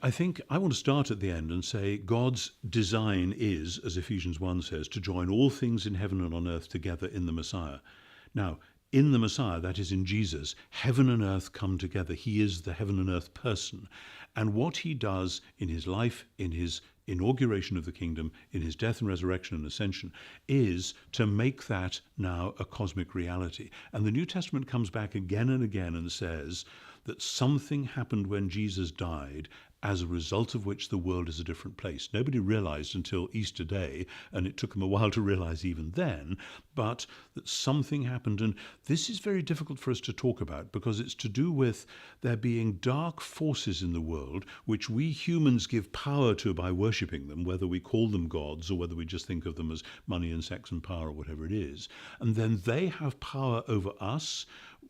I think I want to start at the end and say God's design is, as Ephesians 1 says, to join all things in heaven and on earth together in the Messiah. Now, in the Messiah, that is in Jesus, heaven and earth come together. He is the heaven and earth person. And what he does in his life, in his inauguration of the kingdom, in his death and resurrection and ascension, is to make that now a cosmic reality. And the New Testament comes back again and again and says that something happened when Jesus died, as a result of which the world is a different place. Nobody realized until Easter Day, and it took them a while to realize even then, but that something happened. And this is very difficult for us to talk about because it's to do with there being dark forces in the world which we humans give power to by worshipping them, whether we call them gods or whether we just think of them as money and sex and power or whatever it is. And then they have power over us.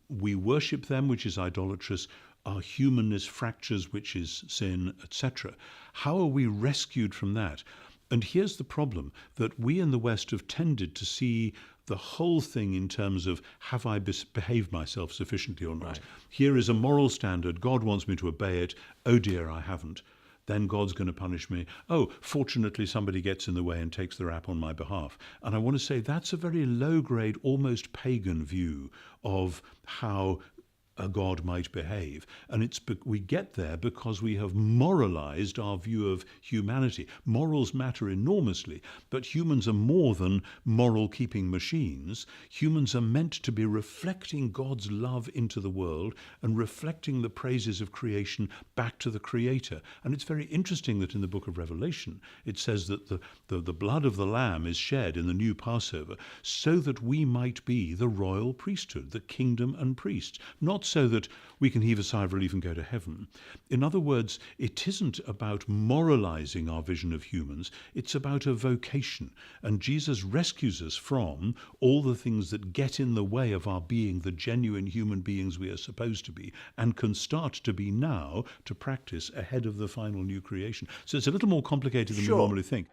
We worship them, which is idolatrous. Our humanness fractures, which is sin, etc. How are we rescued from that? And here's the problem, that we in the West have tended to see the whole thing in terms of, have I behaved myself sufficiently or not? Right. Here is a moral standard. God wants me to obey it. Oh dear, I haven't. Then God's going to punish me. Oh, fortunately, somebody gets in the way and takes the rap on my behalf. And I want to say that's a very low-grade, almost pagan view of how a God might behave. And we get there because we have moralized our view of humanity. Morals matter enormously, but humans are more than moral-keeping machines. Humans are meant to be reflecting God's love into the world and reflecting the praises of creation back to the Creator. And it's very interesting that in the book of Revelation, it says that the blood of the Lamb is shed in the new Passover so that we might be the royal priesthood, the kingdom and priests, not so that we can heave a sigh of relief and go to heaven. In other words, it isn't about moralizing our vision of humans, it's about a vocation. And Jesus rescues us from all the things that get in the way of our being the genuine human beings we are supposed to be and can start to be now to practice ahead of the final new creation. So it's a little more complicated than we Sure. normally think.